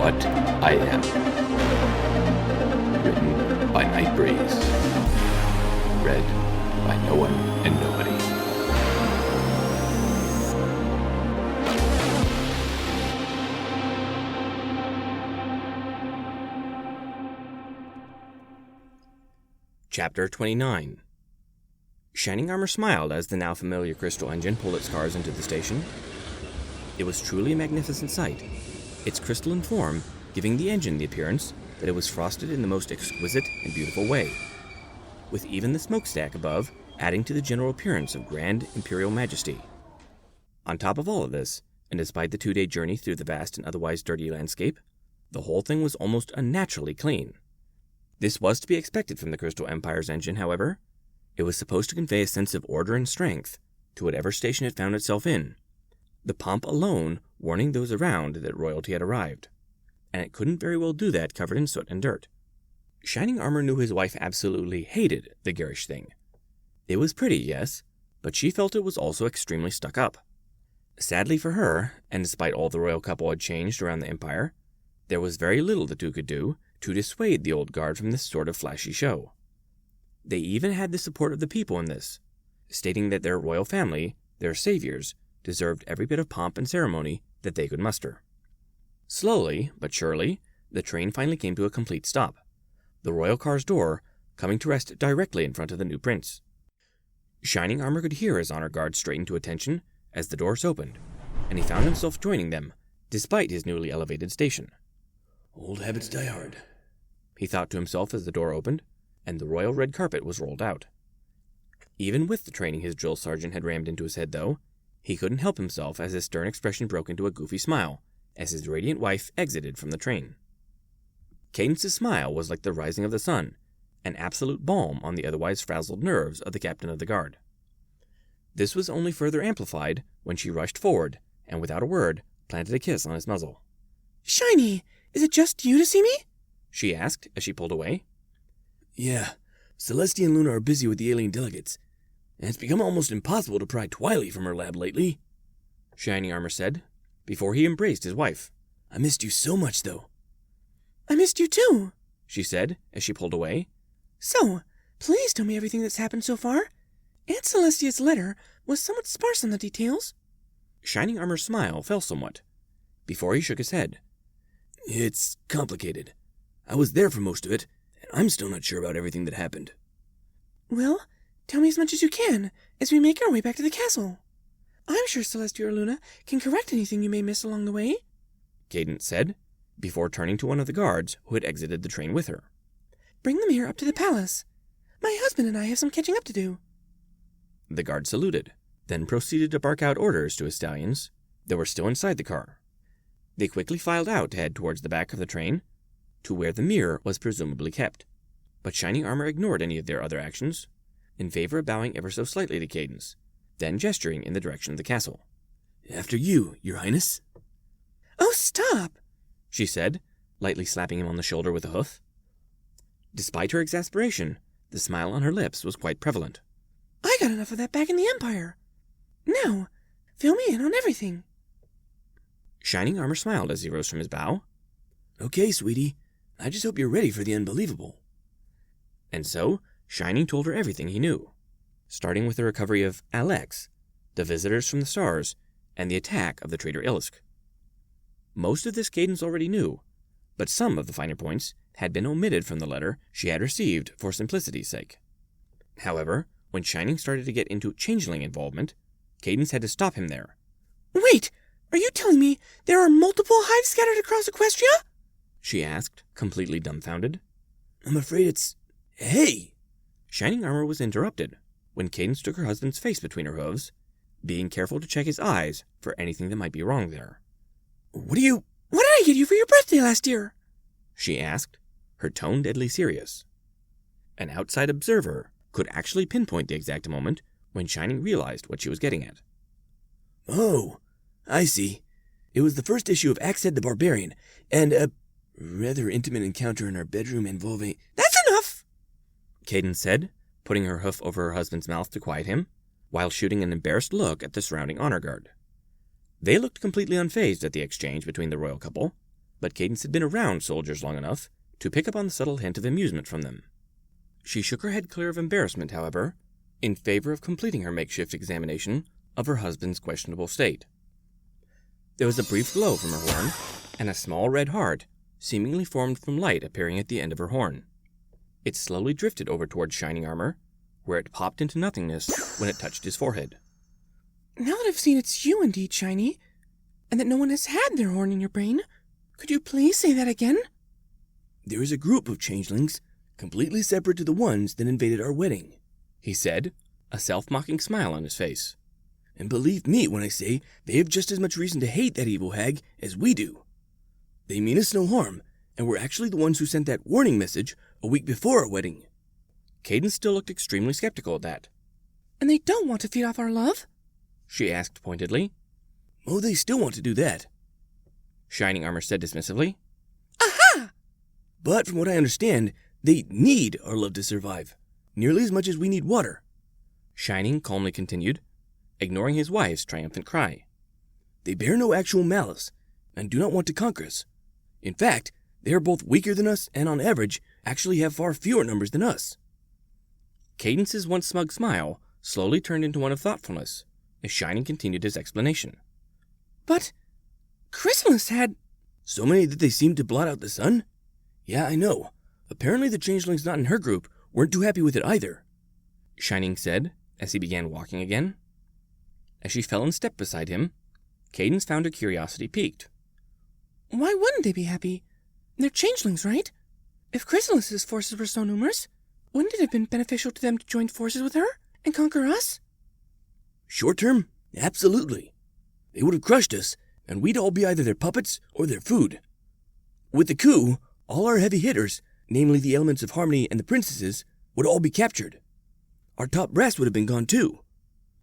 What I Am. Written by Night Breeze. Read by No One and Nobody. Chapter 29. Shining Armor smiled as the now familiar crystal engine pulled its cars into the station. It was truly a magnificent sight, its crystalline form giving the engine the appearance that it was frosted in the most exquisite and beautiful way, with even the smokestack above adding to the general appearance of grand imperial majesty. On top of all of this, and despite the 2-day journey through the vast and otherwise dirty landscape, the whole thing was almost unnaturally clean. This was to be expected from the Crystal Empire's engine, however. It was supposed to convey a sense of order and strength to whatever station it found itself in, the pomp alone warning those around that royalty had arrived, and it couldn't very well do that covered in soot and dirt. Shining Armor knew his wife absolutely hated the garish thing. It was pretty, yes, but she felt it was also extremely stuck up. Sadly for her, and despite all the royal couple had changed around the Empire, there was very little the two could do to dissuade the old guard from this sort of flashy show. They even had the support of the people in this, stating that their royal family, their saviors, deserved every bit of pomp and ceremony that they could muster. Slowly, but surely, the train finally came to a complete stop, the royal car's door coming to rest directly in front of the new prince. Shining Armor could hear his honor guard straighten to attention as the doors opened, and he found himself joining them, despite his newly elevated station. Old habits die hard, he thought to himself as the door opened, and the royal red carpet was rolled out. Even with the training his drill sergeant had rammed into his head, though, he couldn't help himself as his stern expression broke into a goofy smile as his radiant wife exited from the train. Cadence's smile was like the rising of the sun, an absolute balm on the otherwise frazzled nerves of the captain of the guard. This was only further amplified when she rushed forward and, without a word, planted a kiss on his muzzle. "Shiny, is it just you to see me?" she asked as she pulled away. Yeah, Celestia and Luna are busy with the alien delegates, and it's become almost impossible to pry Twily from her lab lately, Shining Armor said, before he embraced his wife. I missed you so much, though. "I missed you too," she said as she pulled away. "So, please tell me everything that's happened so far. Aunt Celestia's letter was somewhat sparse on the details." Shining Armor's smile fell somewhat, before he shook his head. It's complicated. I was there for most of it, and I'm still not sure about everything that happened. "Well, tell me as much as you can as we make our way back to the castle. I'm sure Celestia or Luna can correct anything you may miss along the way," Cadence said, before turning to one of the guards who had exited the train with her. "Bring them here up to the palace. My husband and I have some catching up to do." The guard saluted, then proceeded to bark out orders to his stallions that were still inside the car. They quickly filed out to head towards the back of the train, to where the mirror was presumably kept, but Shining Armor ignored any of their other actions, in favor of bowing ever so slightly to Cadence, then gesturing in the direction of the castle. After you, Your Highness. "Oh, stop," she said, lightly slapping him on the shoulder with a hoof. Despite her exasperation, the smile on her lips was quite prevalent. "I got enough of that back in the Empire. Now, fill me in on everything." Shining Armor smiled as he rose from his bow. Okay, sweetie. I just hope you're ready for the unbelievable. And so, Shining told her everything he knew, starting with the recovery of Alex, the visitors from the stars, and the attack of the traitor Illisk. Most of this Cadence already knew, but some of the finer points had been omitted from the letter she had received for simplicity's sake. However, when Shining started to get into changeling involvement, Cadence had to stop him there. "Wait, are you telling me there are multiple hives scattered across Equestria?" she asked, completely dumbfounded. I'm afraid it's... Hey! Shining Armor was interrupted when Cadence took her husband's face between her hooves, being careful to check his eyes for anything that might be wrong there. What did I get you for your birthday last year?" she asked, her tone deadly serious. An outside observer could actually pinpoint the exact moment when Shining realized what she was getting at. Oh, I see. It was the first issue of Axehead the Barbarian, and a rather intimate encounter in our bedroom involving... "That's enough," Cadence said, putting her hoof over her husband's mouth to quiet him, while shooting an embarrassed look at the surrounding honor guard. They looked completely unfazed at the exchange between the royal couple, but Cadence had been around soldiers long enough to pick up on the subtle hint of amusement from them. She shook her head clear of embarrassment, however, in favor of completing her makeshift examination of her husband's questionable state. There was a brief glow from her horn, and a small red heart seemingly formed from light appearing at the end of her horn. It slowly drifted over towards Shining Armor, where it popped into nothingness when it touched his forehead. Now that I've seen it's you indeed, Shiny, and that no one has had their horn in your brain, could you please say that again? There is a group of changelings completely separate to the ones that invaded our wedding, he said, a self-mocking smile on his face. And believe me when I say they have just as much reason to hate that evil hag as we do. They mean us no harm, and were actually the ones who sent that warning message a week before our wedding. Cadence still looked extremely skeptical at that. And they don't want to feed off our love? She asked pointedly. Oh, they still want to do that. Shining Armor said dismissively. Aha! But from what I understand, they need our love to survive, nearly as much as we need water. Shining calmly continued, ignoring his wife's triumphant cry. They bear no actual malice, and do not want to conquer us. In fact, they are both weaker than us and on average actually have far fewer numbers than us. Cadence's once smug smile slowly turned into one of thoughtfulness as Shining continued his explanation. But Chrysalis had... So many that they seemed to blot out the sun? Yeah, I know. Apparently the changelings not in her group weren't too happy with it either, Shining said as he began walking again. As she fell in step beside him, Cadence found her curiosity piqued. Why wouldn't they be happy? They're changelings, right? If Chrysalis's forces were so numerous, wouldn't it have been beneficial to them to join forces with her and conquer us? Short term, absolutely. They would have crushed us, and we'd all be either their puppets or their food. With the coup, all our heavy hitters, namely the elements of harmony and the princesses, would all be captured. Our top brass would have been gone too,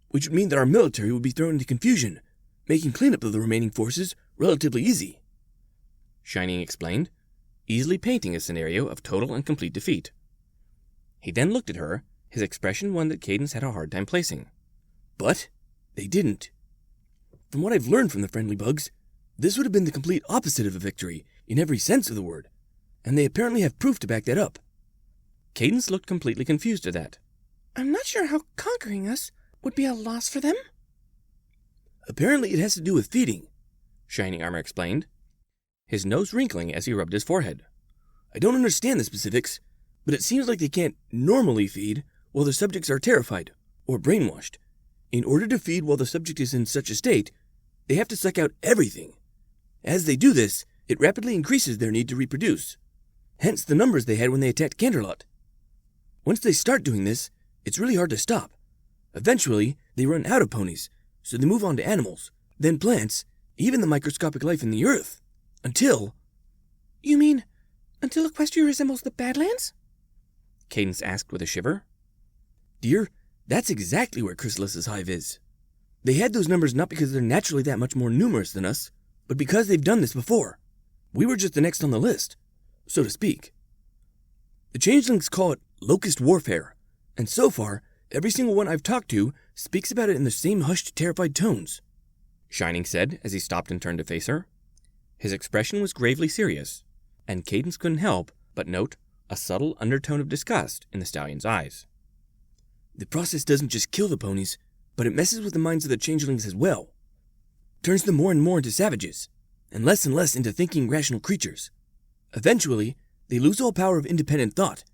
which would mean that our military would be thrown into confusion, making cleanup of the remaining forces relatively easy. Shining explained, easily painting a scenario of total and complete defeat. He then looked at her, his expression one that Cadence had a hard time placing. But they didn't. From what I've learned from the friendly bugs, this would have been the complete opposite of a victory in every sense of the word, and they apparently have proof to back that up. Cadence looked completely confused at that. I'm not sure how conquering us would be a loss for them. Apparently it has to do with feeding, Shining Armor explained, his nose wrinkling as he rubbed his forehead. I don't understand the specifics, but it seems like they can't normally feed while their subjects are terrified or brainwashed. In order to feed while the subject is in such a state, they have to suck out everything. As they do this, it rapidly increases their need to reproduce. Hence the numbers they had when they attacked Canterlot. Once they start doing this, it's really hard to stop. Eventually, they run out of ponies, so they move on to animals, then plants, even the microscopic life in the earth, until... You mean, until Equestria resembles the Badlands? Cadence asked with a shiver. Dear, that's exactly where Chrysalis's hive is. They had those numbers not because they're naturally that much more numerous than us, but because they've done this before. We were just the next on the list, so to speak. The changelings call it locust warfare, and so far, every single one I've talked to speaks about it in the same hushed, terrified tones, Shining said as he stopped and turned to face her. His expression was gravely serious, and Cadence couldn't help but note a subtle undertone of disgust in the stallion's eyes. The process doesn't just kill the ponies, but it messes with the minds of the changelings as well. Turns them more and more into savages, and less into thinking, rational creatures. Eventually, they lose all power of independent thought,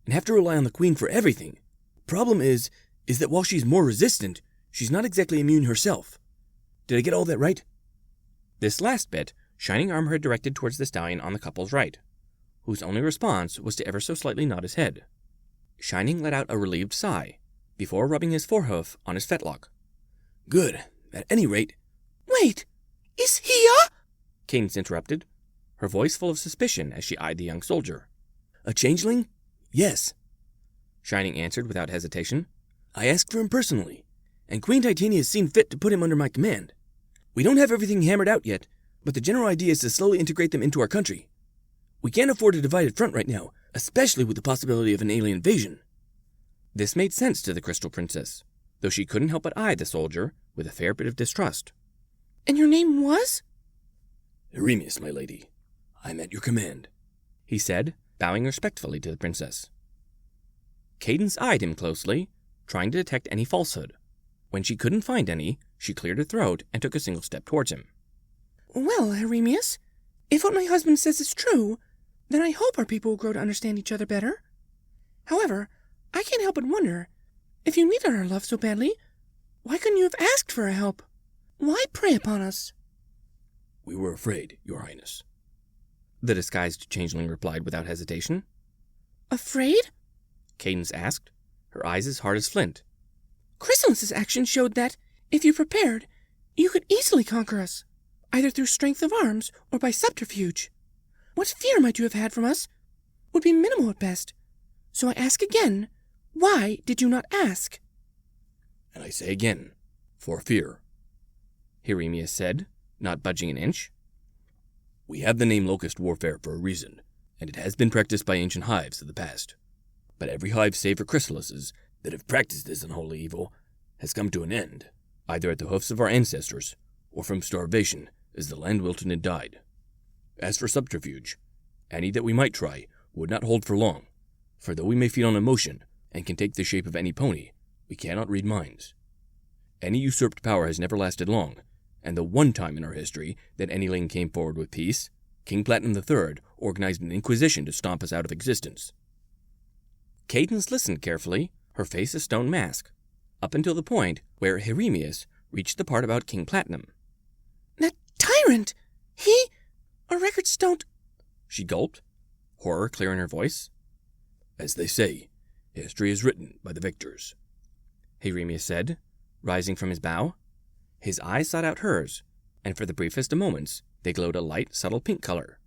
and have to rely on the queen for everything. Problem is that while she's more resistant, she's not exactly immune herself. Did I get all that right? This last bit, Shining Armor had directed towards the stallion on the couple's right, whose only response was to ever so slightly nod his head. Shining let out a relieved sigh, before rubbing his forehoof on his fetlock. Good. At any rate... Wait, is he a... Cadence interrupted, her voice full of suspicion as she eyed the young soldier. A changeling? Yes, Shining answered without hesitation. I asked for him personally, and Queen Titania has seen fit to put him under my command. We don't have everything hammered out yet, but the general idea is to slowly integrate them into our country. We can't afford a divided front right now, especially with the possibility of an alien invasion. This made sense to the Crystal Princess, though she couldn't help but eye the soldier with a fair bit of distrust. And your name was? Eremius, my lady. I'm at your command, he said, bowing respectfully to the princess. Cadence eyed him closely, trying to detect any falsehood. When she couldn't find any, she cleared her throat and took a single step towards him. Well, Heremias, if what my husband says is true, then I hope our people will grow to understand each other better. However, I can't help but wonder, if you needed our love so badly, why couldn't you have asked for our help? Why prey upon us? We were afraid, Your Highness, the disguised changeling replied without hesitation. Afraid? Cadence asked, her eyes as hard as flint. Chrysalis's action showed that, if you prepared, you could easily conquer us, either through strength of arms or by subterfuge. What fear might you have had from us would be minimal at best. So I ask again, why did you not ask? And I say again, for fear, Heremias said, not budging an inch. We have the name locust warfare for a reason, and it has been practiced by ancient hives of the past. But every hive save for chrysalises that have practiced this unholy evil has come to an end, either at the hoofs of our ancestors or from starvation as the land wilted and died. As for subterfuge, any that we might try would not hold for long, for though we may feed on emotion and can take the shape of any pony, we cannot read minds. Any usurped power has never lasted long, and the one time in our history that anyling came forward with peace, King Platinum III organized an inquisition to stomp us out of existence. Cadence listened carefully, her face a stone mask, up until the point where Heremias reached the part about King Platinum. That tyrant! Our records don't... She gulped, horror clear in her voice. As they say, history is written by the victors, Heremias said, rising from his bow. His eyes sought out hers, and for the briefest of moments, they glowed a light, subtle pink color.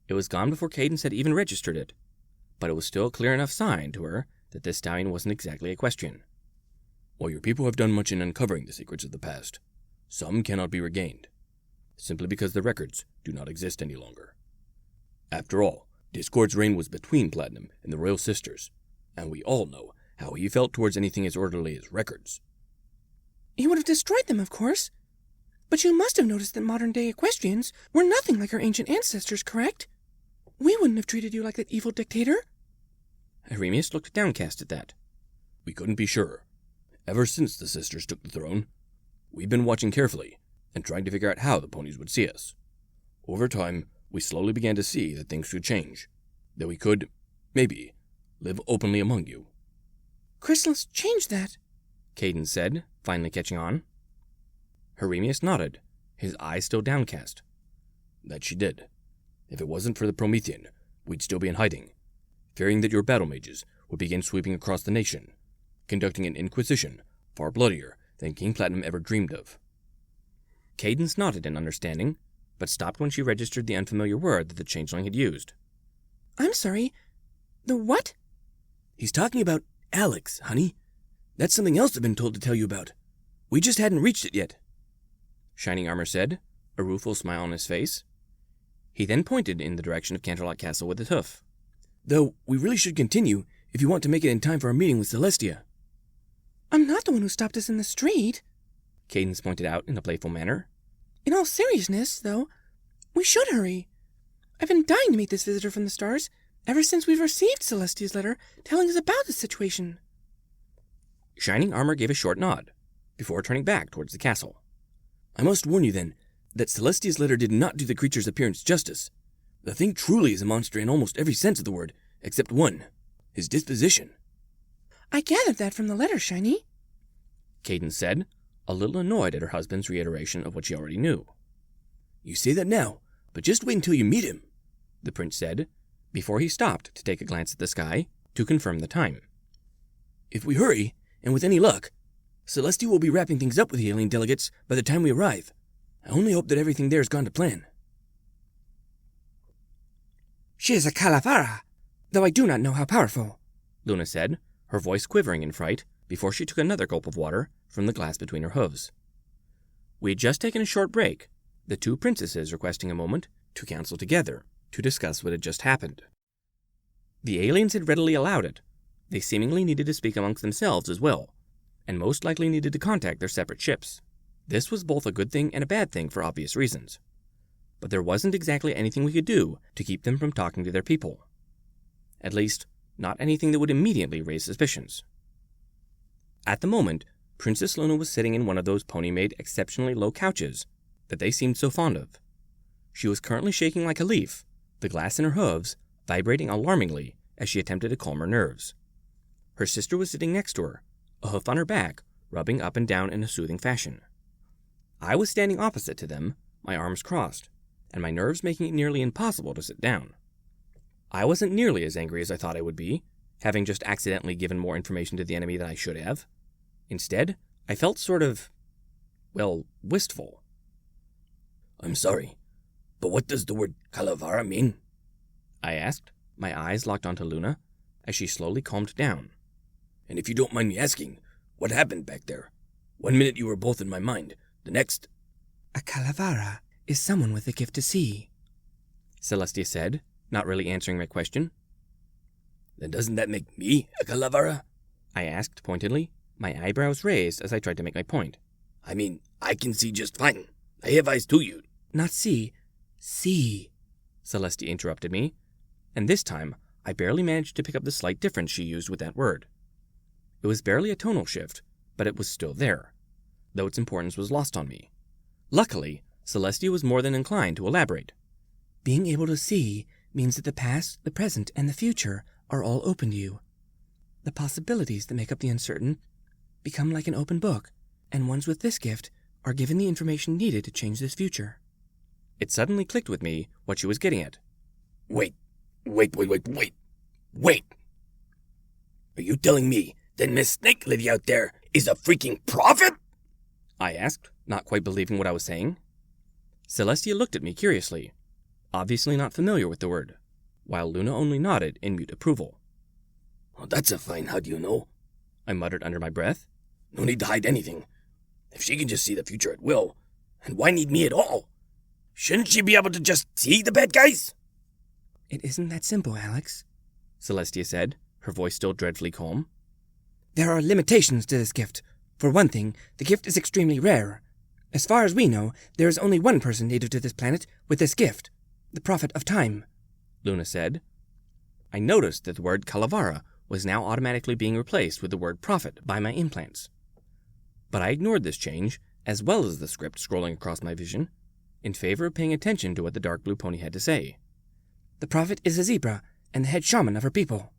It was gone before Cadence had even registered it, but it was still a clear enough sign to her that this stallion wasn't exactly a question. While your people have done much in uncovering the secrets of the past, some cannot be regained, simply because the records do not exist any longer. After all, Discord's reign was between Platinum and the Royal Sisters, and we all know how he felt towards anything as orderly as records. He would have destroyed them, of course. But you must have noticed that modern-day equestrians were nothing like our ancient ancestors, correct? We wouldn't have treated you like that evil dictator. Heremias looked downcast at that. We couldn't be sure. Ever since the sisters took the throne, we've been watching carefully and trying to figure out how the ponies would see us. Over time, we slowly began to see that things could change, that we could, maybe, live openly among you. Chrysalis changed that, Cadence said, finally catching on. Heremias nodded, his eyes still downcast. That she did. If it wasn't for the Promethean, we'd still be in hiding, fearing that your battle mages would begin sweeping across the nation, conducting an inquisition far bloodier than King Platinum ever dreamed of. Cadence nodded in understanding, but stopped when she registered the unfamiliar word that the changeling had used. I'm sorry, the what? He's talking about Alex, honey. That's something else I've been told to tell you about. We just hadn't reached it yet, Shining Armor said, a rueful smile on his face. He then pointed in the direction of Canterlot Castle with his hoof. Though we really should continue if you want to make it in time for our meeting with Celestia. I'm not the one who stopped us in the street, Cadence pointed out in a playful manner. In all seriousness, though, we should hurry. I've been dying to meet this visitor from the stars ever since we've received Celestia's letter telling us about the situation. Shining Armor gave a short nod, before turning back towards the castle. I must warn you, then, that Celestia's letter did not do the creature's appearance justice. The thing truly is a monster in almost every sense of the word, except one, his disposition. I gathered that from the letter, Shiny, Cadence said, a little annoyed at her husband's reiteration of what she already knew. You say that now, but just wait until you meet him, the prince said, before he stopped to take a glance at the sky to confirm the time. If we hurry, and with any luck, Celestia will be wrapping things up with the alien delegates by the time we arrive. I only hope that everything there has gone to plan. She is a Calavera, though I do not know how powerful, Luna said, her voice quivering in fright, before she took another gulp of water from the glass between her hooves. We had just taken a short break, the two princesses requesting a moment to counsel together to discuss what had just happened. The aliens had readily allowed it. They seemingly needed to speak amongst themselves as well, and most likely needed to contact their separate ships. This was both a good thing and a bad thing for obvious reasons. but there wasn't exactly anything we could do to keep them from talking to their people. At least, not anything that would immediately raise suspicions. At the moment, Princess Luna was sitting in one of those pony-made exceptionally low couches that they seemed so fond of. She was currently shaking like a leaf, the glass in her hooves vibrating alarmingly as she attempted to calm her nerves. Her sister was sitting next to her, a hoof on her back, rubbing up and down in a soothing fashion. I was standing opposite to them, my arms crossed, and my nerves making it nearly impossible to sit down. I wasn't nearly as angry as I thought I would be, having just accidentally given more information to the enemy than I should have. Instead, I felt sort of, wistful. I'm sorry, but what does the word calavera mean? I asked, my eyes locked onto Luna, as she slowly calmed down. And if you don't mind me asking, what happened back there? 1 minute you were both in my mind, the next... A calavera is someone with the gift to see, Celestia said, not really answering my question. Then doesn't that make me a calavera? I asked pointedly, my eyebrows raised as I tried to make my point. I mean, I can see just fine. I have eyes too, you. Not see, Celestia interrupted me, and this time I barely managed to pick up the slight difference she used with that word. It was barely a tonal shift, but it was still there, though its importance was lost on me. Luckily, Celestia was more than inclined to elaborate. Being able to see means that the past, the present, and the future are all open to you. The possibilities that make up the uncertain become like an open book, and ones with this gift are given the information needed to change this future. It suddenly clicked with me what she was getting at. Wait. Are you telling me that Miss Snake Lady out there is a freaking prophet? I asked, not quite believing what I was saying. Celestia looked at me curiously, obviously not familiar with the word, while Luna only nodded in mute approval. Oh, that's a fine how do you know, I muttered under my breath. No need to hide anything. If she can just see the future at will, and why need me at all? Shouldn't she be able to just see the bad guys? It isn't that simple, Alex, Celestia said, her voice still dreadfully calm. There are limitations to this gift. For one thing, the gift is extremely rare. As far as we know, there is only one person native to this planet with this gift, the Prophet of Time, Luna said. I noticed that the word calavera was now automatically being replaced with the word prophet by my implants. But I ignored this change, as well as the script scrolling across my vision, in favor of paying attention to what the dark blue pony had to say. The Prophet is a zebra and the head shaman of her people.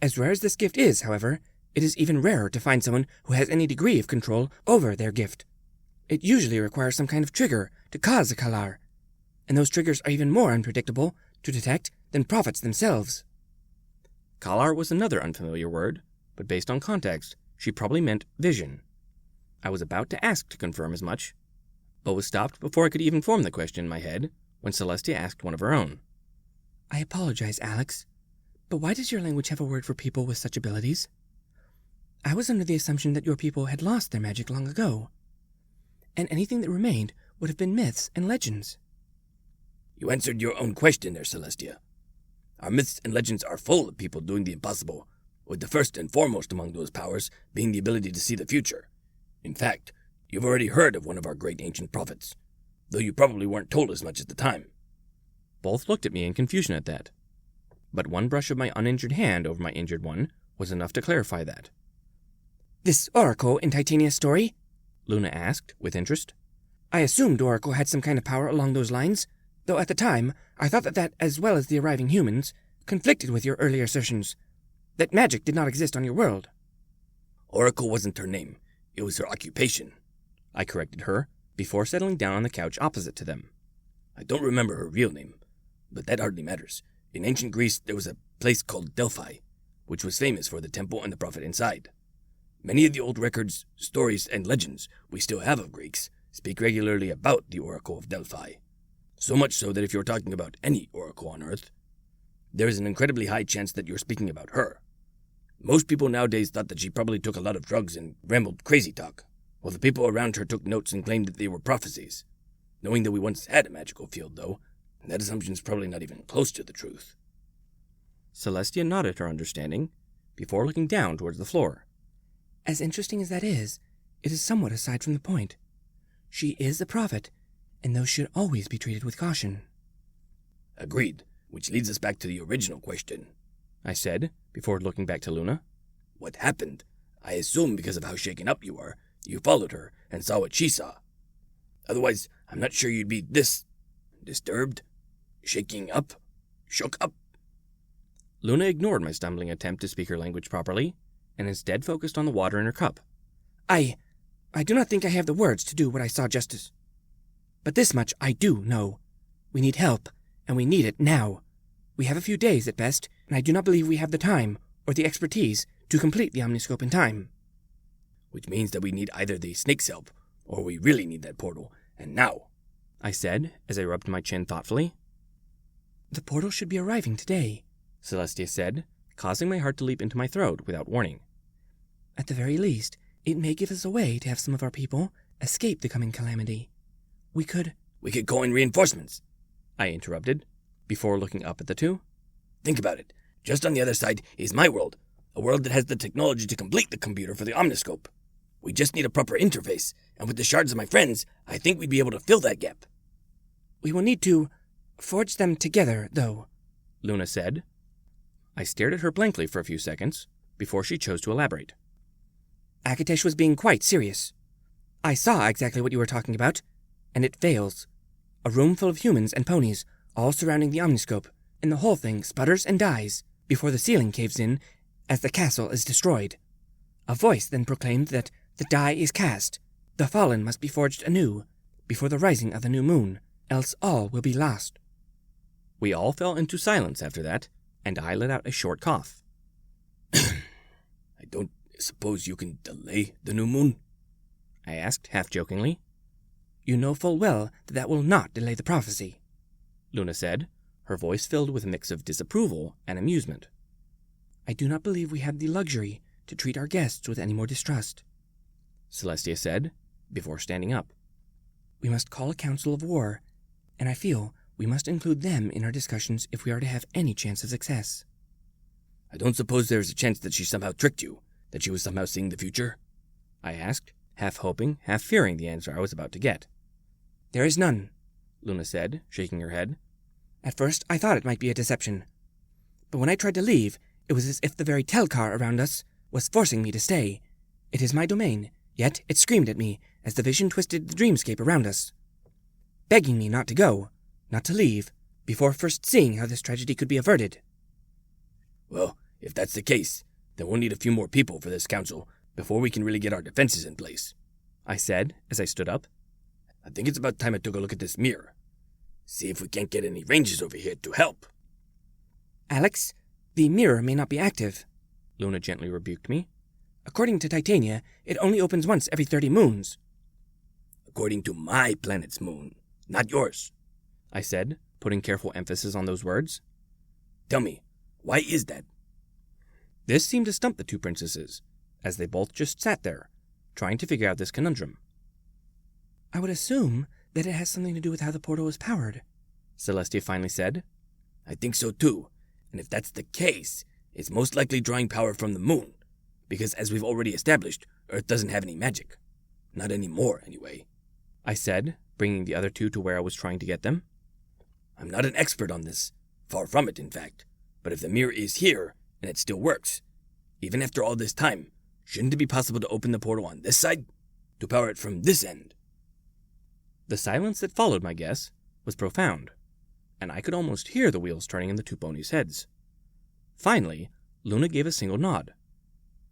As rare as this gift is, however, it is even rarer to find someone who has any degree of control over their gift. It usually requires some kind of trigger to cause a kalar, and those triggers are even more unpredictable to detect than prophets themselves. Kalar was another unfamiliar word, but based on context, she probably meant vision. I was about to ask to confirm as much, but was stopped before I could even form the question in my head when Celestia asked one of her own. I apologize, Alex, but why does your language have a word for people with such abilities? I was under the assumption that your people had lost their magic long ago, and anything that remained would have been myths and legends. You answered your own question there, Celestia. Our myths and legends are full of people doing the impossible, with the first and foremost among those powers being the ability to see the future. In fact, you've already heard of one of our great ancient prophets, though you probably weren't told as much at the time. Both looked at me in confusion at that, but one brush of my uninjured hand over my injured one was enough to clarify that. This Oracle in Titania's story? Luna asked, with interest. I assumed Oracle had some kind of power along those lines, though at the time I thought that, as well as the arriving humans, conflicted with your earlier assertions, that magic did not exist on your world. Oracle wasn't her name, it was her occupation, I corrected her, before settling down on the couch opposite to them. I don't remember her real name, but that hardly matters. In ancient Greece, there was a place called Delphi, which was famous for the temple and the prophet inside. Many of the old records, stories, and legends we still have of Greeks speak regularly about the Oracle of Delphi. So much so that if you're talking about any oracle on Earth, there is an incredibly high chance that you're speaking about her. Most people nowadays thought that she probably took a lot of drugs and rambled crazy talk, while the people around her took notes and claimed that they were prophecies. Knowing that we once had a magical field, though, that assumption's probably not even close to the truth. Celestia nodded her understanding, before looking down towards the floor. As interesting as that is, it is somewhat aside from the point. She is a prophet, and those should always be treated with caution. Agreed, which leads us back to the original question, I said, before looking back to Luna. What happened? I assume because of how shaken up you are, you followed her and saw what she saw. Otherwise, I'm not sure you'd be this disturbed, shaking up, shook up. Luna ignored my stumbling attempt to speak her language properly, and instead focused on the water in her cup. I do not think I have the words to do what I saw justice. But this much I do know. We need help, and we need it now. We have a few days at best, and I do not believe we have the time or the expertise to complete the omniscope in time. Which means that we need either the snake's help, or we really need that portal, and now, I said, as I rubbed my chin thoughtfully. The portal should be arriving today, Celestia said, causing my heart to leap into my throat without warning. At the very least, it may give us a way to have some of our people escape the coming calamity. We could call in reinforcements, I interrupted, before looking up at the two. Think about it. Just on the other side is my world, a world that has the technology to complete the computer for the omniscope. We just need a proper interface, and with the shards of my friends, I think we'd be able to fill that gap. We will need to forge them together, though, Luna said. I stared at her blankly for a few seconds, before she chose to elaborate. Akatesh was being quite serious. I saw exactly what you were talking about, and it fails. A room full of humans and ponies, all surrounding the omniscope, and the whole thing sputters and dies before the ceiling caves in as the castle is destroyed. A voice then proclaimed that the die is cast. The fallen must be forged anew before the rising of the new moon, else all will be lost. We all fell into silence after that, and I let out a short cough. I don't suppose you can delay the new moon? I asked, half-jokingly. You know full well that that will not delay the prophecy, Luna said, her voice filled with a mix of disapproval and amusement. I do not believe we have the luxury to treat our guests with any more distrust, Celestia said, before standing up. We must call a council of war, and I feel we must include them in our discussions if we are to have any chance of success. I don't suppose there is a chance that she somehow tricked you, that she was somehow seeing the future? I asked, half hoping, half fearing the answer I was about to get. There is none, Luna said, shaking her head. At first I thought it might be a deception, but when I tried to leave, it was as if the very Telkar around us was forcing me to stay. It is my domain, yet it screamed at me as the vision twisted the dreamscape around us, begging me not to go, not to leave, before first seeing how this tragedy could be averted. Well, if that's the case, then we'll need a few more people for this council before we can really get our defenses in place, I said as I stood up. I think it's about time I took a look at this mirror. See if we can't get any rangers over here to help. Alex, the mirror may not be active, Luna gently rebuked me. According to Titania, it only opens once every 30 moons. According to my planet's moon, not yours, I said, putting careful emphasis on those words. Tell me, why is that? This seemed to stump the two princesses, as they both just sat there, trying to figure out this conundrum. I would assume that it has something to do with how the portal is powered, Celestia finally said. I think so too, and if that's the case, it's most likely drawing power from the moon, because as we've already established, Earth doesn't have any magic. Not anymore, anyway, I said, bringing the other two to where I was trying to get them. I'm not an expert on this, far from it, in fact, but if the mirror is here, and it still works, even after all this time, shouldn't it be possible to open the portal on this side? To power it from this end? The silence that followed my guess was profound, and I could almost hear the wheels turning in the two ponies' heads. Finally, Luna gave a single nod.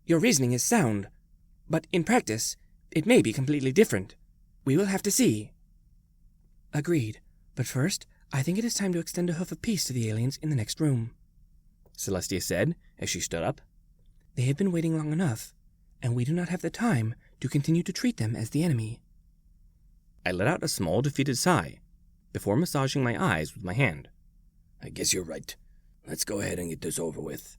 Your reasoning is sound, but in practice, it may be completely different. We will have to see. Agreed, but first, I think it is time to extend a hoof of peace to the aliens in the next room, Celestia said as she stood up. They have been waiting long enough, and we do not have the time to continue to treat them as the enemy. I let out a small defeated sigh, before massaging my eyes with my hand. I guess you're right. Let's go ahead and get this over with.